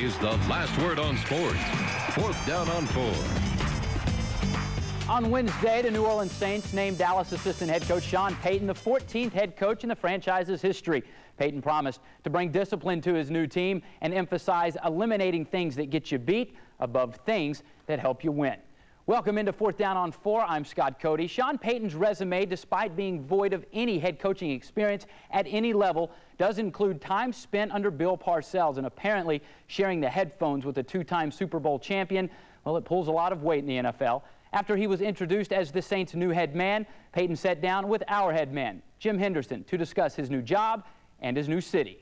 is the last word on sports. Fourth down on 4. On Wednesday, the New Orleans Saints named Dallas assistant head coach Sean Payton the 14th head coach in the franchise's history. Payton promised to bring discipline to his new team and emphasize eliminating things that get you beat above things that help you win. Welcome into Fourth Down on 4. I'm Scott Cody. Sean Payton's resume, despite being void of any head coaching experience at any level, does include time spent under Bill Parcells and apparently sharing the headphones with a two-time Super Bowl champion. Well, it pulls a lot of weight in the NFL. After he was introduced as the Saints' new head man, Payton sat down with our head man, Jim Henderson, to discuss his new job and his new city.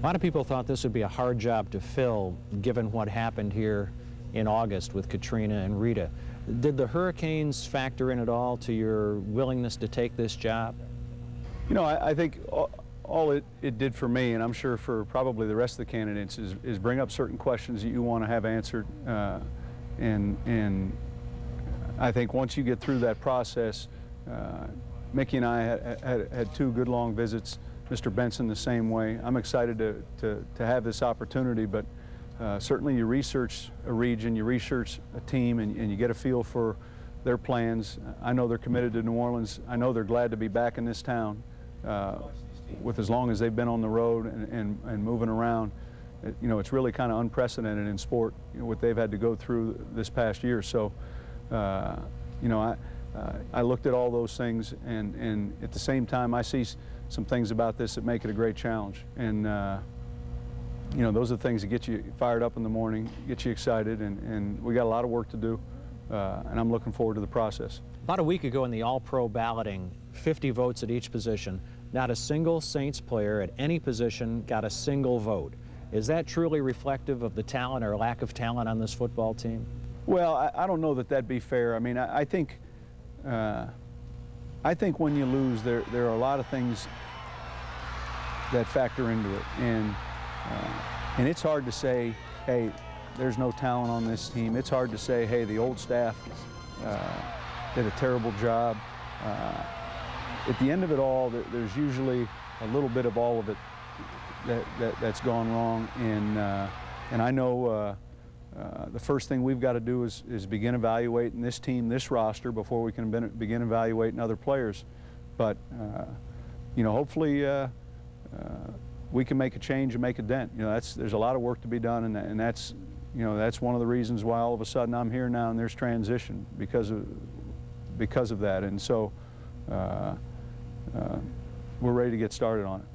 A lot of people thought this would be a hard job to fill, given what happened here in August with Katrina and Rita. Did the hurricanes factor in at all to your willingness to take this job? You know, I think all it did for me, and I'm sure for probably the rest of the candidates, is bring up certain questions that you want to have answered. And I think once you get through that process, Mickey and I had two good long visits, Mr. Benson the same way. I'm excited to have this opportunity, but certainly you research a region, you research a team, and you get a feel for their plans. I know they're committed to New Orleans. I know they're glad to be back in this town with as long as they've been on the road and moving around. You know, it's really kind of unprecedented in sport, you know, what they've had to go through this past year. So, you know, I looked at all those things, and at the same time, I see some things about this that make it a great challenge. And, you know, those are the things that get you fired up in the morning, get you excited, and we got a lot of work to do, and I'm looking forward to the process. About a week ago in the All-Pro balloting, 50 votes at each position, not a single Saints player at any position got a single vote. Is that truly reflective of the talent or lack of talent on this football team? Well, I don't know that that'd be fair. I mean, I think when you lose, there are a lot of things that factor into it, and it's hard to say, hey, there's no talent on this team. It's hard to say, hey, the old staff did a terrible job. At the end of it all, there's usually a little bit of all of it that's gone wrong, and I know the first thing we've got to do is begin evaluating this team, this roster, before we can begin evaluating other players. But you know, hopefully we can make a change and make a dent. You know, there's a lot of work to be done, and that's, you know, that's one of the reasons why all of a sudden I'm here now and there's transition because of that, and so we're ready to get started on it.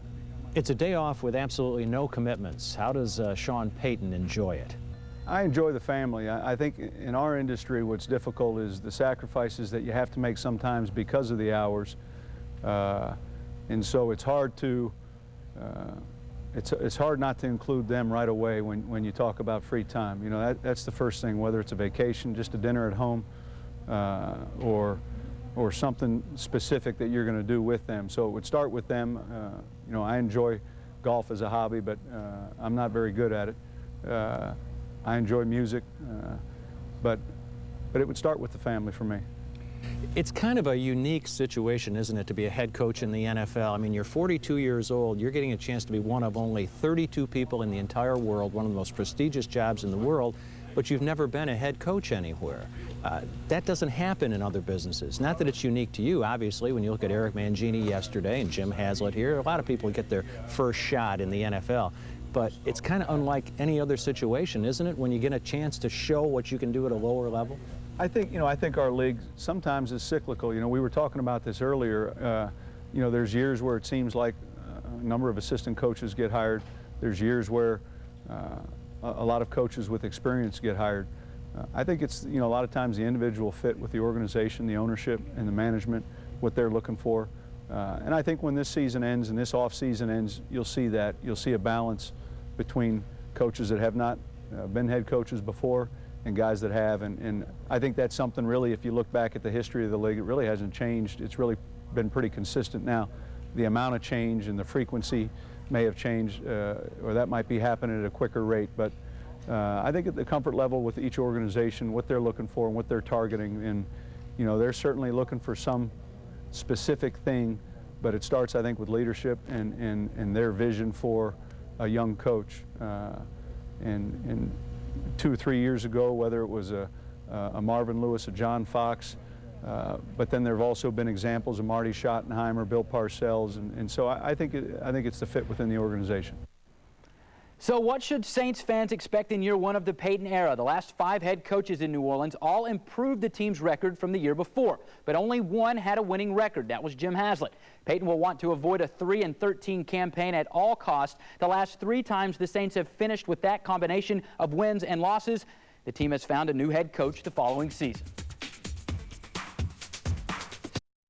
It's a day off with absolutely no commitments. How does Sean Payton enjoy it? I enjoy the family. I think in our industry what's difficult is the sacrifices that you have to make sometimes because of the hours. And so it's hard to, it's hard not to include them right away when you talk about free time. You know, that's the first thing, whether it's a vacation, just a dinner at home, or something specific that you're going to do with them. So it would start with them. You know, I enjoy golf as a hobby, but I'm not very good at it. I enjoy music, but it would start with the family for me. It's kind of a unique situation, isn't it, to be a head coach in the NFL? I mean, you're 42 years old. You're getting a chance to be one of only 32 people in the entire world, one of the most prestigious jobs in the world, but you've never been a head coach anywhere. That doesn't happen in other businesses. Not that it's unique to you, obviously. When you look at Eric Mangini yesterday and Jim Haslett here, a lot of people get their first shot in the NFL. But it's kind of unlike any other situation, isn't it, when you get a chance to show what you can do at a lower level? I think, you know, I think our league sometimes is cyclical. You know, we were talking about this earlier. You know, there's years where it seems like a number of assistant coaches get hired. There's years where a lot of coaches with experience get hired. I think it's, you know, a lot of times the individual fit with the organization, the ownership, and the management, what they're looking for. And I think when this season ends and this off season ends, you'll see that. You'll see a balance between coaches that have not been head coaches before and guys that have. And I think that's something really, if you look back at the history of the league, it really hasn't changed. It's really been pretty consistent now. The amount of change and the frequency may have changed, or that might be happening at a quicker rate. But I think at the comfort level with each organization, what they're looking for and what they're targeting, and you know, they're certainly looking for some specific thing, but it starts, I think, with leadership and their vision for a young coach. And 2 or 3 years ago, whether it was a Marvin Lewis, a John Fox, but then there have also been examples of Marty Schottenheimer, Bill Parcells, and so I think it's the fit within the organization. So what should Saints fans expect in year one of the Payton era? The last 5 head coaches in New Orleans all improved the team's record from the year before, but only one had a winning record. That was Jim Haslett. Payton will want to avoid a 3-13 campaign at all costs. The last 3 times the Saints have finished with that combination of wins and losses, the team has found a new head coach the following season.